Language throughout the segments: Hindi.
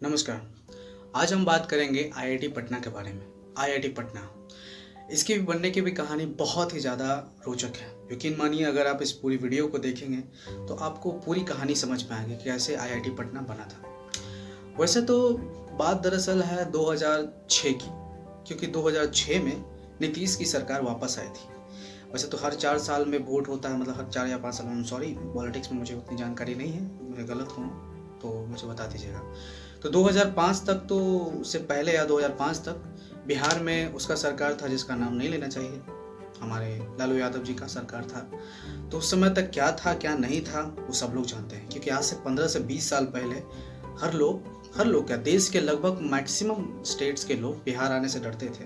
नमस्कार। आज हम बात करेंगे आईआईटी पटना के बारे में। आईआईटी पटना, इसकी बनने की भी कहानी बहुत ही ज़्यादा रोचक है। यकीन मानिए, अगर आप इस पूरी वीडियो को देखेंगे तो आपको पूरी कहानी समझ में आएगी कि कैसे आईआईटी पटना बना था। वैसे तो बात दरअसल है 2006 की, क्योंकि 2006 में नीतीश की सरकार वापस आई थी। वैसे तो हर 4 साल में वोट होता है, मतलब हर 4 या 5 साल में। सॉरी, पॉलिटिक्स में मुझे उतनी जानकारी नहीं है, मैं गलत हूँ तो मुझे बता दीजिएगा। तो 2005 तक, तो उससे पहले या 2005 तक बिहार में उसका सरकार था जिसका नाम नहीं लेना चाहिए, हमारे लालू यादव जी का सरकार था। तो उस समय तक क्या था क्या नहीं था वो सब लोग जानते हैं, क्योंकि आज से 15 से 20 साल पहले हर लोग क्या, देश के लगभग मैक्सिमम स्टेट्स के लोग बिहार आने से डरते थे,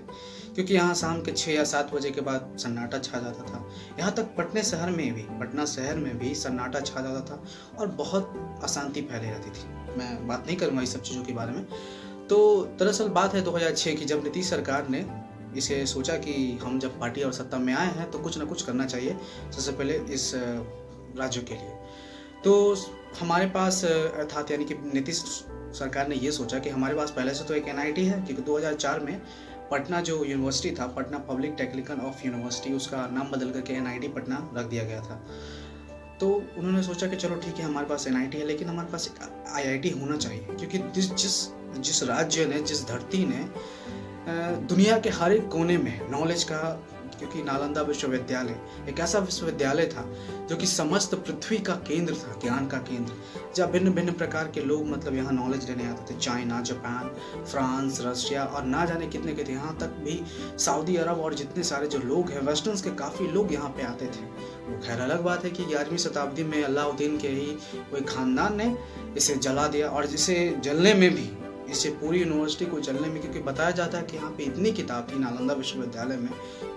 क्योंकि यहाँ शाम के 6 या 7 बजे के बाद सन्नाटा छा जाता था। यहाँ तक पटना शहर में भी सन्नाटा छा जाता था और बहुत अशांति फैली रहती थी। मैं बात नहीं करूँगा इस सब चीज़ों के बारे में। तो दरअसल बात है 2006 की, जब नीतीश सरकार ने इसे सोचा कि हम जब पार्टी और सत्ता में आए हैं तो कुछ ना कुछ करना चाहिए सबसे पहले इस राज्यों के लिए। तो हमारे पास अर्थात यानी कि नीतीश सरकार ने ये सोचा कि हमारे पास पहले से तो एक एनआईटी है, क्योंकि 2004 में पटना जो यूनिवर्सिटी था, Patna public technical of university, उसका नाम बदल करके एनआईटी पटना रख दिया गया था। तो उन्होंने सोचा कि चलो ठीक है, हमारे पास एनआईटी है, लेकिन हमारे पास एक आईआईटी होना चाहिए, क्योंकि जिस राज्य ने, जिस धरती ने दुनिया के हर एक कोने में नॉलेज का, क्योंकि नालंदा विश्वविद्यालय एक ऐसा विश्वविद्यालय था जो कि समस्त पृथ्वी का केंद्र था, ज्ञान का केंद्र, जहाँ भिन्न भिन्न प्रकार के लोग मतलब यहाँ नॉलेज लेने आते थे। चाइना, जापान, फ्रांस, रशिया और ना जाने कितने के थे, यहाँ तक भी सऊदी अरब और जितने सारे जो लोग हैं वेस्टर्न्स के, काफ़ी लोग यहाँ पे आते थे। वो खैर अलग बात है कि 11वीं शताब्दी में अलाउद्दीन के ही कोई खानदान ने इसे जला दिया, और जिसे जलने में भी, इसे पूरी यूनिवर्सिटी को जलने में, क्योंकि बताया जाता है कि यहाँ पे इतनी किताब थी नालंदा विश्वविद्यालय में,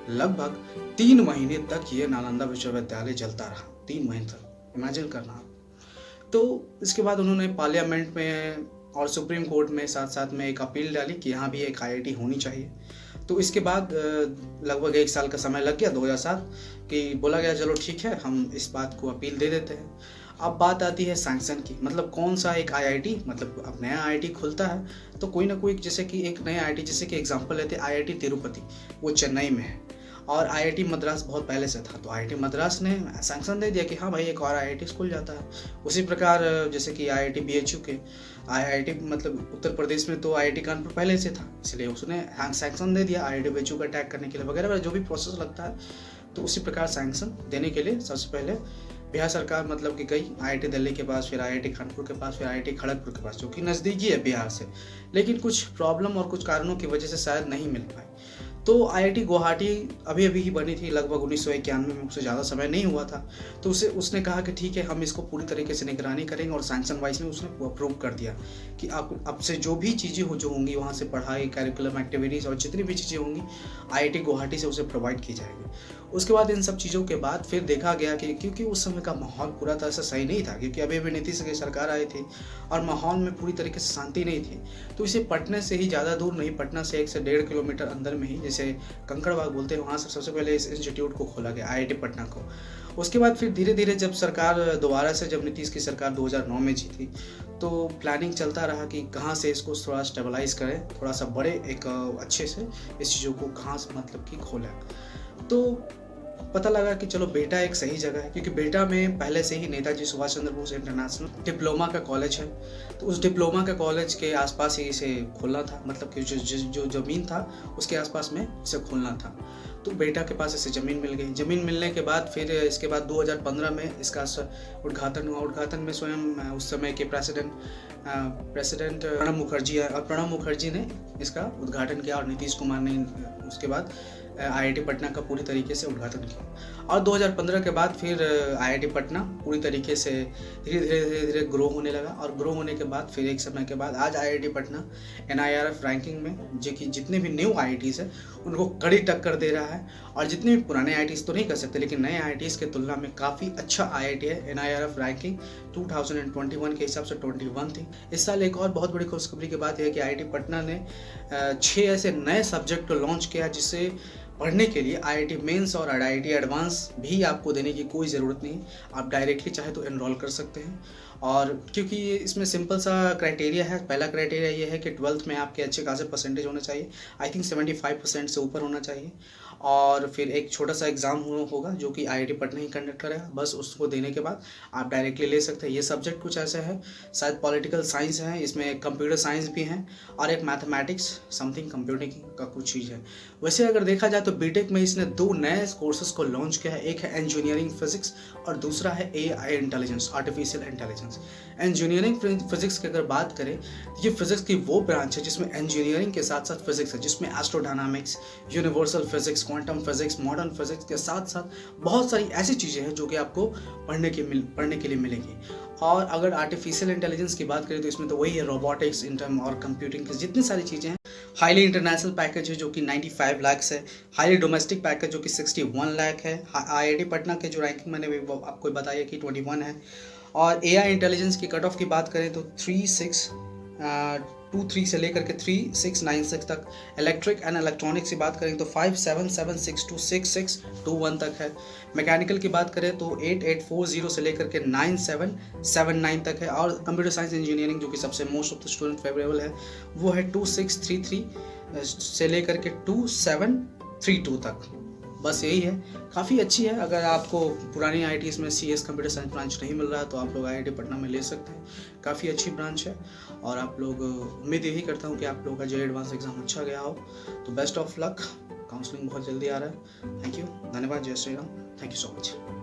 लगभग 3 महीने तक ये नालंदा विश्वविद्यालय जलता रहा। 3 महीने तक, इमेजिन करना आप। तो इसके बाद उन्होंने पार्लियामेंट में और सुप्रीम कोर्ट में साथ साथ में एक अपील डाली कि यहाँ भी एक आईआईटी होनी चाहिए। तो इसके बाद लगभग 1 साल का समय लग गया, 2007, कि बोला गया चलो ठीक है, हम इस बात को अपील दे देते हैं। अब बात आती है सैंक्शन की, मतलब कौन सा एक आईआईटी, मतलब अब नया आईआईटी खुलता है तो कोई ना कोई, जैसे कि एक नया आईआईटी, जैसे कि एग्जांपल लेते हैं आईआईटी तिरुपति, वो चेन्नई में है, और आईआईटी मद्रास बहुत पहले से था, तो आईआईटी मद्रास ने सैंक्शन दे दिया कि हाँ भाई एक और आईआईटी खुल जाता है। उसी प्रकार जैसे कि आईआईटी बीएचयू के, आईआईटी मतलब उत्तर प्रदेश में तो आईआईटी कानपुर पहले से था, इसलिए उसने सैंक्शन दे दिया आईआईटी बीएचयू का टैग करने के लिए वगैरह जो भी प्रोसेस लगता है। तो उसी प्रकार सैंक्शन देने के लिए सबसे पहले बिहार सरकार मतलब कि गई आईआईटी दिल्ली के पास, फिर आईआईटी कानपुर के पास, फिर आईआईटी खड़गपुर के पास, जो कि नज़दीकी है बिहार से, लेकिन कुछ प्रॉब्लम और कुछ कारणों की वजह से शायद नहीं मिल पाई। तो आईआईटी गुवाहाटी अभी ही बनी थी, लगभग 1991 में, उससे ज़्यादा समय नहीं हुआ था। तो उसने कहा कि ठीक है, हम इसको पूरी तरीके से निगरानी करेंगे, और सैंक्शन वाइज में उसने अप्रूव कर दिया कि अब से जो भी चीज़ें जो होंगी वहाँ से, पढ़ाई, करिकुलम एक्टिविटीज़ और जितनी भी चीज़ें होंगी आईआईटी गुवाहाटी से उसे प्रोवाइड की जाएगी। उसके बाद इन सब चीज़ों के बाद फिर देखा गया कि क्योंकि उस समय का माहौल पूरा तरह से सही नहीं था, क्योंकि अभी नीतीश की सरकार आई थी और माहौल में पूरी तरीके से शांति नहीं थी, तो इसे पटना से ही ज़्यादा दूर नहीं, पटना से 1 से 1.5 किलोमीटर अंदर में ही, जैसे कंकड़बाग बोलते हैं, वहाँ से सबसे पहले इस इंस्टीट्यूट को खोला गया, आईआईटी पटना को। उसके बाद फिर धीरे धीरे जब सरकार दोबारा से, जब नीतीश की सरकार 2009 में जीती, तो प्लानिंग चलता रहा कि कहाँ से इसको थोड़ा स्टेबलाइज करें, थोड़ा सा बड़े एक अच्छे से इस चीज़ों को कहाँ से मतलब कि खोलें। तो पता लगा कि चलो बेटा एक सही जगह है, क्योंकि बेटा में पहले से ही नेताजी सुभाष चंद्र बोस इंटरनेशनल डिप्लोमा का कॉलेज है, तो उस डिप्लोमा का कॉलेज के आसपास ही इसे खोलना था, मतलब कि जो ज़मीन था उसके आसपास में इसे खोलना था। तो बेटा के पास इसे ज़मीन मिल गई। ज़मीन मिलने के बाद फिर इसके बाद 2015 में इसका उद्घाटन हुआ। उद्घाटन में स्वयं उस समय के प्रेसिडेंट प्रणब मुखर्जी है, और प्रणब मुखर्जी ने इसका उद्घाटन किया, और नीतीश कुमार ने उसके बाद आईआईटी पटना का पूरी तरीके से उद्घाटन किया। और 2015 के बाद फिर आईआईटी पटना पूरी तरीके से धीरे धीरे ग्रो होने लगा, और ग्रो होने के बाद फिर एक समय के बाद आज आईआईटी पटना एनआईआरएफ रैंकिंग में, जो कि जितने भी न्यू आईआईटीज़ है उनको कड़ी टक्कर दे रहा है, और जितने भी पुराने आईआईटीज़ तो नहीं कर सकते, लेकिन नए आईआईटीज़ के तुलना में काफ़ी अच्छा आईआईटी है। एनआईआरएफ रैंकिंग 2021 के हिसाब से 21 थी। इस साल एक और बहुत बड़ी खुशखबरी की बात यह है कि आईआईटी पटना ने 6 ऐसे नए सब्जेक्ट को लॉन्च किया, जिससे पढ़ने के लिए आईआईटी मेंस और आईआईटी एडवांस भी आपको देने की कोई ज़रूरत नहीं, आप डायरेक्टली चाहे तो एनरोल कर सकते हैं। और क्योंकि ये इसमें सिंपल सा क्राइटेरिया है। पहला क्राइटेरिया ये है कि 12th में आपके अच्छे खासे परसेंटेज होने चाहिए, आई थिंक 75% से ऊपर होना चाहिए। और फिर एक छोटा सा एग्ज़ाम होगा जो कि आईआईटी पटना ही कंडक्ट करेगा। बस उसको देने के बाद आप डायरेक्टली ले सकते हैं। ये सब्जेक्ट कुछ ऐसे है, शायद पॉलिटिकल साइंस है, इसमें कंप्यूटर साइंस भी है और एक मैथमेटिक्स समथिंग कंप्यूटिंग का कुछ चीज़ है। वैसे अगर देखा जाए तो बीटेक में इसने 2 नए कोर्सेज को लॉन्च किया है, एक है इंजीनियरिंग फिजिक्स और दूसरा है AI intelligence, artificial intelligence. Engineering physics की अगर बात करें, ये फिजिक्स की वो ब्रांच है जिसमें इंजीनियरिंग के साथ साथ फिजिक्स है, जिसमें astrodynamics, universal physics, quantum physics, modern physics के साथ साथ बहुत सारी ऐसी चीज़ें हैं जो कि आपको पढ़ने के लिए मिलेंगी। और अगर आर्टिफिशियल इंटेलिजेंस की बात करें तो इसमें तो वही है, रोबोटिक्स, इंटरम और कंप्यूटिंग की जितनी सारी चीज़ें हैं। हाईली इंटरनेशनल पैकेज है जो कि 95 लाख है, हाईली डोमेस्टिक पैकेज जो कि 61 लाख है। आईआईटी पटना के जो रैंकिंग मैंने आपको बताया कि 21 है। और एआई इंटेलिजेंस की कट ऑफ की बात करें तो 3623 से लेकर के 3696 तक। इलेक्ट्रिक एंड इलेक्ट्रॉनिक्स की बात करें तो 5776 to 6621 तक है। मैकेनिकल की बात करें तो 8840 से लेकर के 9779 तक है। और कंप्यूटर साइंस इंजीनियरिंग जो कि सबसे most of the student favourable है वो है 2633 से लेकर के 2732 तक। बस यही है, काफ़ी अच्छी है। अगर आपको पुरानी आईआईटीज़ में सीएस कंप्यूटर साइंस ब्रांच नहीं मिल रहा है तो आप लोग आईआईटी पटना में ले सकते हैं, काफ़ी अच्छी ब्रांच है। और आप लोग, उम्मीद यही करता हूँ कि आप लोगों का जेईई एडवांस एग्जाम अच्छा गया हो। तो बेस्ट ऑफ लक, काउंसलिंग बहुत जल्दी आ रहा है। थैंक यू, धन्यवाद, जय Shri Ram, thank you so much.